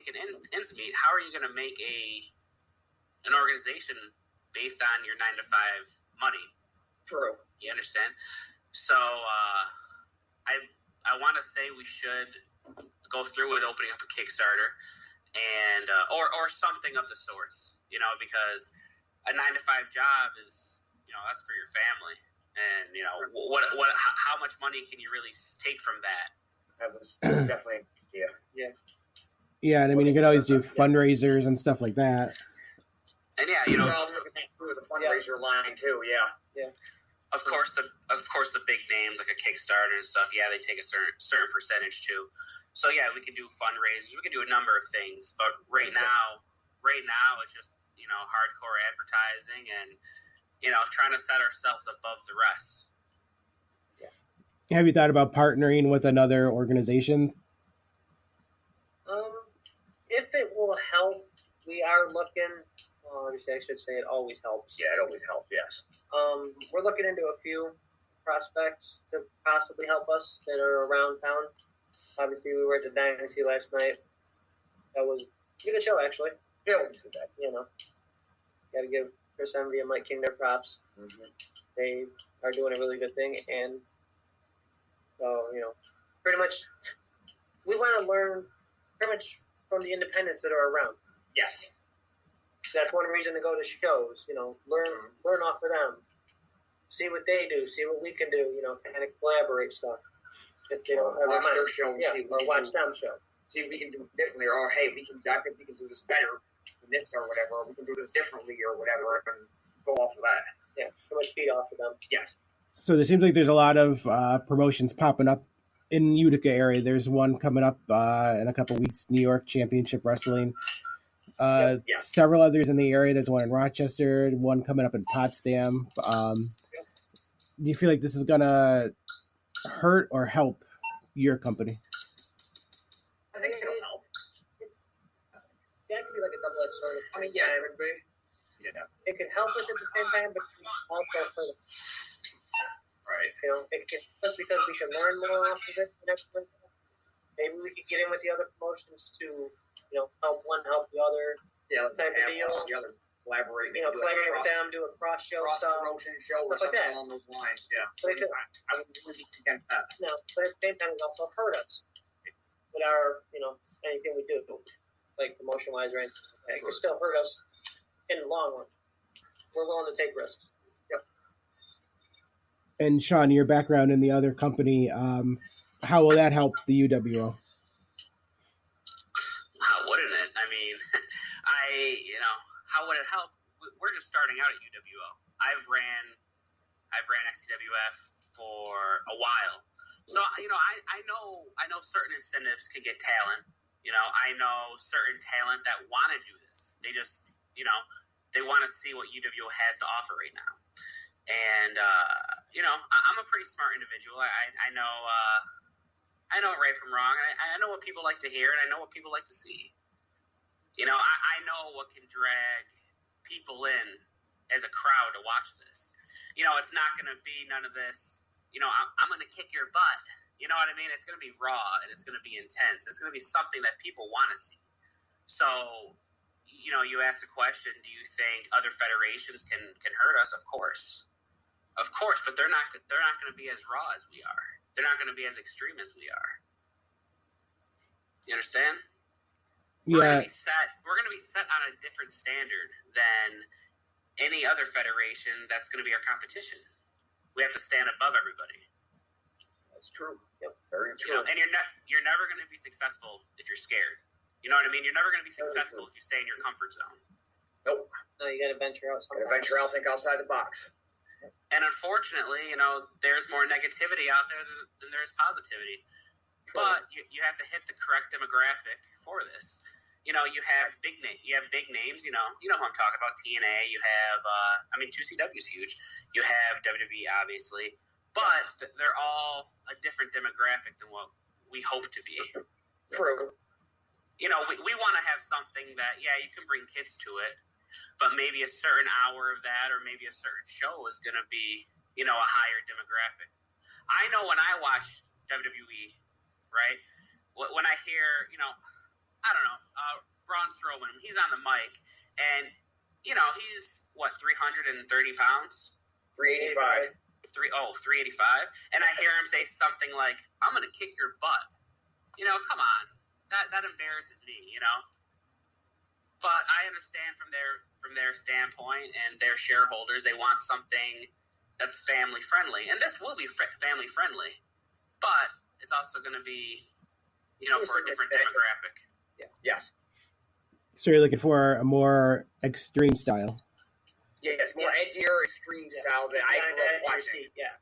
an ends meet. How are you going to make an organization based on your 9 to 5 money? True. You understand? So I want to say we should go through with opening up a Kickstarter and or something of the sorts, because a 9 to 5 job is, that's for your family, and how much money can you really take from that? That was definitely Yeah, and I mean, you could always do fundraisers and stuff like that. And we're also looking through the fundraiser line too. Yeah. Of course, the big names like a Kickstarter and stuff. Yeah, they take a certain percentage too. So yeah, we can do fundraisers. We can do a number of things. But right now, it's just hardcore advertising and trying to set ourselves above the rest. Yeah. Have you thought about partnering with another organization? If it will help, we are looking. Obviously, I should say it always helps. Yeah, it always helps. Yes. We're looking into a few prospects to possibly help us that are around town. Obviously, we were at the Dynasty last night. That was a good show, actually. Yeah, we did that. Got to give Chris Envy and Mike King their props. Mm-hmm. They are doing a really good thing, and so pretty much we want to learn pretty much from the independents that are around. Yes. That's one reason to go to shows, learn off of them, see what they do, see what we can do, kind of collaborate stuff. Watch their show, or watch them show. See what we can do differently, or hey, I think we can do this better than this, or whatever, or we can do this differently, or whatever, and go off of that. Yeah, so much feed off of them. Yes. So there seems like there's a lot of promotions popping up in Utica area. There's one coming up in a couple weeks, New York Championship Wrestling. Several others in the area. There's one in Rochester, one coming up in Potsdam. Do you feel like this is going to hurt or help your company? I think it'll help. That could be like a double-edged sword. I mean, yeah, everybody. Yeah. It can help us at the same time, but also hurt us. Right. It can, just because we can learn more off of it next month. Maybe we could get in with the other promotions to, help one, help the other. Yeah, type of deal. The other collaborate. Collaborate with them, do a cross show, promotion show, or stuff like something that. along those lines. Yeah. But I wouldn't really be against that. No, but at the same time, it also hurt us with our, anything we do, like promotion-wise or anything. It can still hurt us in the long run. We're willing to take risks. Yep. And Sean, your background in the other company, how will that help the UWO? How wouldn't it? I mean, how would it help? We're just starting out at UWO. I've ran XCWF for a while, so I know certain incentives can get talent. I know certain talent that want to do this. They just they want to see what UWO has to offer right now. And I'm a pretty smart individual. I know right from wrong. I know what people like to hear, and I know what people like to see. I know what can drag people in as a crowd to watch this. It's not going to be none of this. I'm going to kick your butt. You know what I mean? It's going to be raw, and it's going to be intense. It's going to be something that people want to see. So, you asked the question, do you think other federations can hurt us? Of course, but they're not going to be as raw as we are. They're not going to be as extreme as we are. You understand? Yeah. We're going to be set on a different standard than any other federation that's going to be our competition. We have to stand above everybody. That's true. Yep. Very true. And you're never going to be successful if you're scared. You know what I mean? You're never going to be successful if you stay in your comfort zone. Nope. No, you got to venture out. Think outside the box. And unfortunately, there's more negativity out there than there is positivity. But you have to hit the correct demographic for this. You have big names. You know who I'm talking about. TNA. You have 2CW is huge. You have WWE, obviously, but they're all a different demographic than what we hope to be. True. We want to have something that you can bring kids to it, but maybe a certain hour of that or maybe a certain show is going to be a higher demographic. I know when I watch WWE, right? When I hear, I don't know, Strowman, he's on the mic, and, you know, he's, 330 pounds? 385. 385. And I hear him say something like, I'm going to kick your butt. You know, come on. That embarrasses me, you know? But I understand from their standpoint and their shareholders, they want something that's family friendly. And this will be family friendly. But it's also going to be, you know, for a different demographic. Yeah. Yes. So you're looking for a more extreme style? Yeah, it's more edgier, extreme style that I grew up watching. Yeah.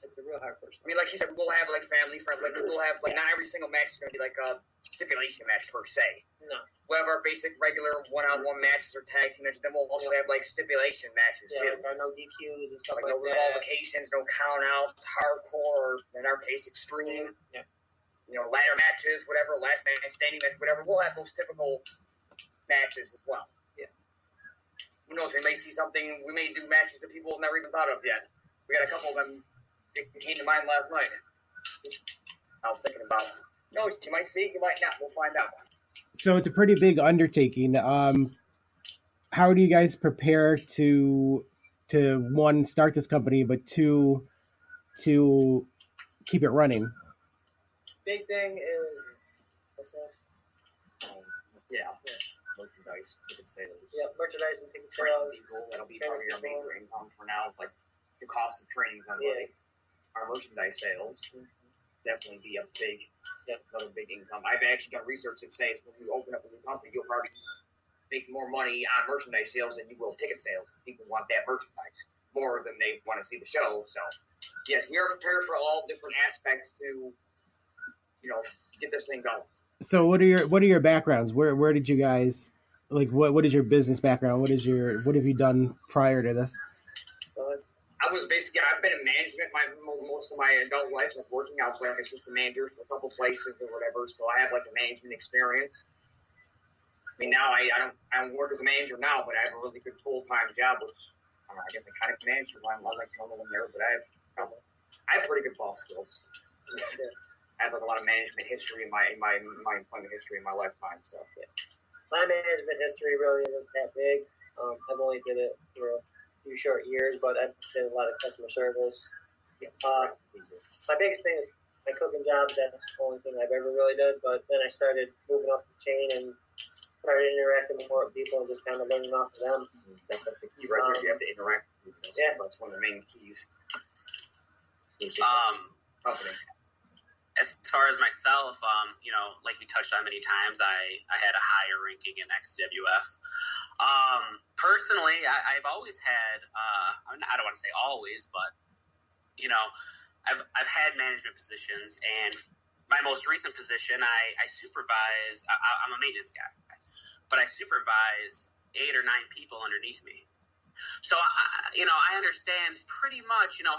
Like the real hardcore stuff. I mean, like you said, we'll have like family friendly. Like we'll have like not every single match is going to be like a stipulation match per se. No. We'll have our basic regular one-on-one matches or tag team matches. Then we'll also have like stipulation matches too. Like no DQs and stuff like like no that. disqualifications, no count outs, hardcore, or in our case, extreme. Yeah. You know, ladder matches, whatever, last man standing match, whatever. We'll have those typical matches as well. Yeah. Who knows? We may see something. We may do matches that people have never even thought of yet. We got a couple of them that came to mind last night. I was thinking about them. No, you might see, you might not. We'll find out. So it's a pretty big undertaking. How do you guys prepare to one, start this company, but two, to keep it running? Big thing is, what's that? Yeah. Merchandise, ticket sales. Yeah, merchandise and ticket Training sales. people, that'll be part of your major income for now. Like the cost of training on our merchandise sales. Definitely be another big income. I've actually done research that says when you open up a new company, you'll probably make more money on merchandise sales than you will ticket sales. People want that merchandise more than they want to see the show. So, yes, we are prepared for all different aspects to, you know, get this thing going. So what are your backgrounds? Where did you guys, like, what is your business background? What have you done prior to this? I've been in management most of my adult life. Like working, I was like assistant manager for a couple places or whatever. So I have like a management experience. I mean, now I don't work as a manager now, but I have a really good full-time job, which I guess I kind of manage because I'm like normal in there. But I have pretty good boss skills. I have like a lot of management history in my employment history in my lifetime. So my management history really isn't that big. I've only did it for a few short years, but I've did a lot of customer service. My biggest thing is my cooking job. That's the only thing I've ever really done. But then I started moving up the chain and started interacting with more people and just kind of learning off of them. That's the key right there. You have to interact with people. Yeah. That's one of the main keys. Company. As far as myself, you know, like we touched on many times, I had a higher ranking in XWF. Personally, I've always had, I don't want to say always, but, you know, I've had management positions, and my most recent position, I supervise, I'm a maintenance guy, but I supervise 8 or 9 people underneath me. So, you know, I understand pretty much, you know,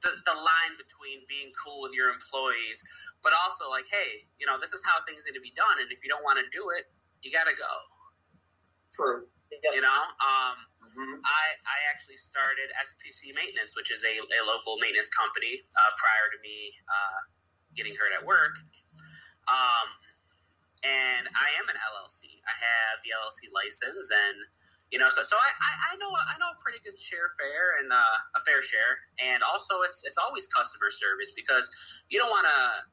the line between being cool with your employees, but also like, hey, you know, this is how things need to be done, and if you don't want to do it, you got to go. True. You know, I actually started SPC Maintenance, which is a local maintenance company prior to me getting hurt at work. And I am an LLC. I have the LLC license, and you know, so I know a pretty good share and a fair share, and also it's always customer service because you don't want to.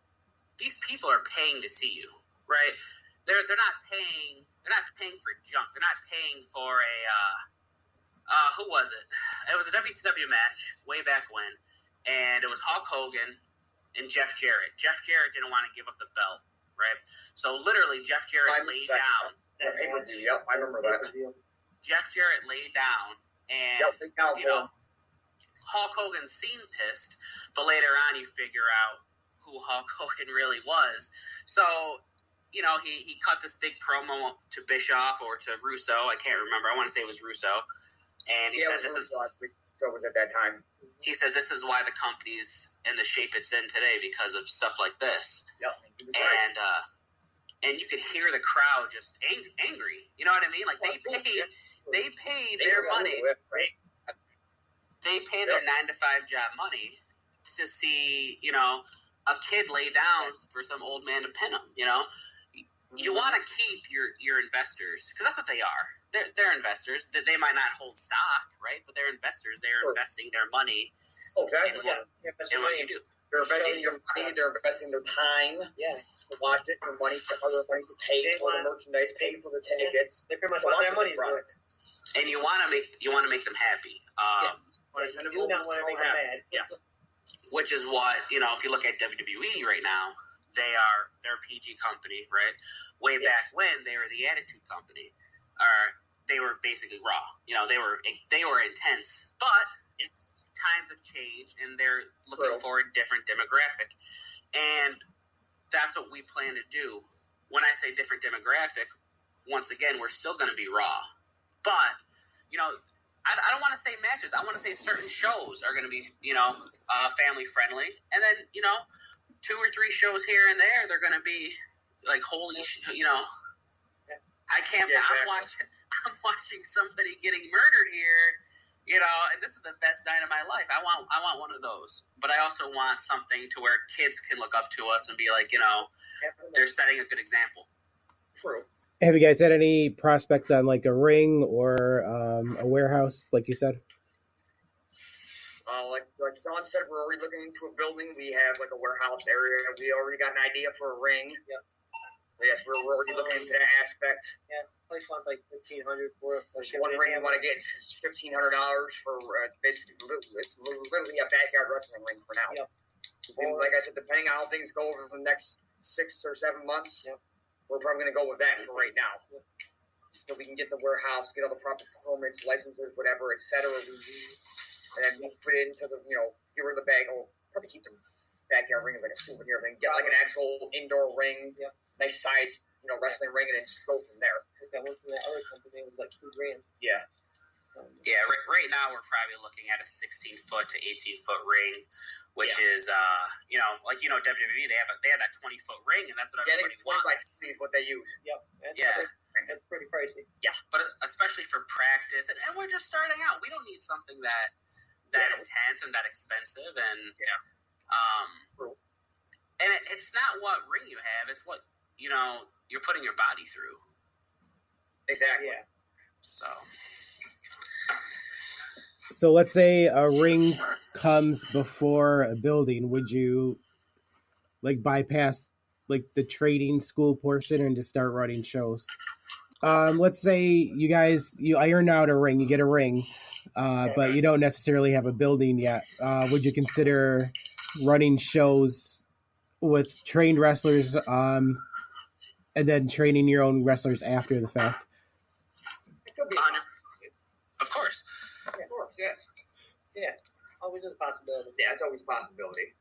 These people are paying to see you, right? They're not paying for junk. They're not paying for a who was it? It was a WCW match way back when, and it was Hulk Hogan and Jeff Jarrett. Jeff Jarrett didn't want to give up the belt, right? So literally, Jeff Jarrett laid down. Yep, I remember that. Jeff Jarrett laid down, and you know, Hulk Hogan seemed pissed, but later on you figure out who Hulk Hogan really was. So, you know, he cut this big promo to Bischoff or to Russo. I can't remember. I want to say it was Russo. And he said, "This is." So it was at that time. He said, "This is why the company's in the shape it's in today because of stuff like this." Yep. And you could hear the crowd just angry. You know what I mean? Like they paid their money. Right? They paid their 9-to-5 job money to see, you know, a kid lay down for some old man to pin him. You know, you want to keep your investors, because that's what they are. They're investors. They might not hold stock, right? But they're investors. They're investing their money. Oh, exactly. In what you do. They're investing your money. They're investing their time. Yeah. To watch it. Their money. Other money to take for the merchandise. Pay for the tickets. They pretty much want their money for it. And you want to make them happy. You don't want to make them mad. Yeah. Which is what, if you look at WWE right now, they're a PG company, right? Way back when they were the Attitude Company, or they were basically Raw. They were intense, but times have changed, and they're looking for a different demographic, and that's what we plan to do. When I say different demographic, once again, we're still going to be Raw, but I don't want to say matches. I want to say certain shows are going to be family friendly, and then 2 or 3 shows here and there, they're going to be like holy, I can't. Yeah, exactly. I'm watching somebody getting murdered here, and this is the best night of my life. I want one of those, but I also want something to where kids can look up to us and be like, they're setting a good example. True. Have you guys had any prospects on like a ring or a warehouse, like you said? Like Sean said, we're already looking into a building. We have like a warehouse area. We already got an idea for a ring. Yeah. Yes, we're already looking into that aspect. Yeah, place wants like $1,500 for one ring you want to get is $1,500 for basically it's literally a backyard wrestling ring for now. Yep. And like I said, depending on how things go over the next 6 or 7 months, we're probably going to go with that for right now. Yep. So we can get the warehouse, get all the proper permits, licenses, whatever, etc. And then we put it into the, get rid of the bag. Or probably keep the backyard ring as like a souvenir thing. Get like an actual indoor ring, nice size, wrestling ring, and then just go from there. That went from that other company was like $2,000. Yeah. Yeah, right now we're probably looking at a 16-foot to 18-foot ring, which is, like WWE, they have that 20-foot ring, and that's what everybody wants. Is what they use. Yep. That's pretty pricey. Yeah, but especially for practice, and we're just starting out. We don't need something that intense and that expensive, and and it's not what ring you have; it's what you're putting your body through. Exactly. Yeah. So let's say a ring comes before a building. Would you like bypass like the trading school portion and just start running shows? Let's say you iron out a ring, you get a ring, but you don't necessarily have a building yet. Would you consider running shows with trained wrestlers and then training your own wrestlers after the fact? It could be. Of course. Yeah, of course, yes. Yeah, always a possibility. Yeah, it's always a possibility.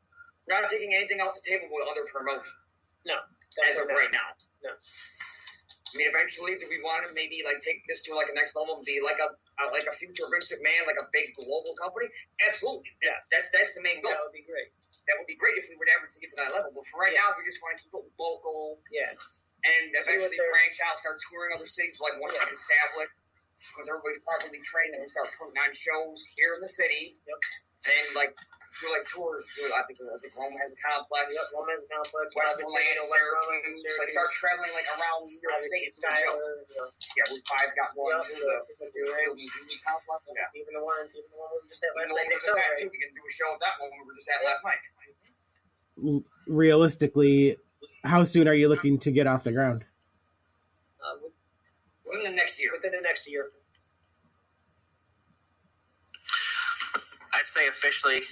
We're not taking anything off the table with other promotion. No. As of right now. No. I mean, eventually, do we want to maybe like take this to like a next level and be like a future Vince McMahon, like a big global company? Absolutely. Yeah, that's the main goal. That would be great. That would be great if we were ever to get to that level. But for right now, we just want to keep it local. Yeah. And eventually branch out, start touring other cities, like once it's established. Once everybody's properly trained, then we start putting on shows here in the city. Yep. And do tours. I think Rome has a complex. Yep, Rome has a complex. Westmoreland, Syracuse. Like start traveling like around New York State to the show. Yeah, Route 5's got one. Complex. Yeah. Even the one we just had last night. We can do a show at that one we were just at last night. Realistically, how soon are you looking to get off the ground? Within the next year. I'd say officially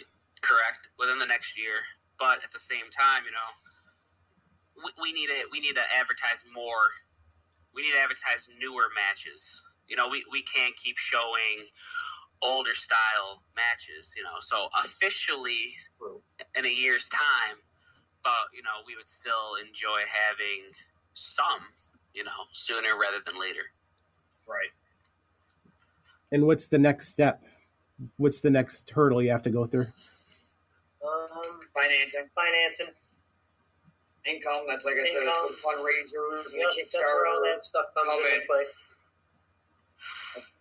correct within the next year, but at the same time, we need to advertise more. We need to advertise newer matches. We can't keep showing older style matches. So officially in a year's time, but we would still enjoy having some. Sooner rather than later. Right. And what's the next step? What's the next hurdle you have to go through? Financing. Income, that's like I said, fundraisers and the Kickstarter. That's where all that stuff comes into play.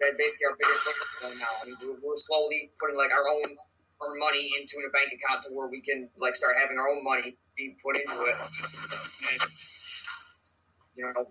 That's basically our biggest focus right now. I mean, we're slowly putting like our money into a bank account to where we can like start having our own money be put into it. you know,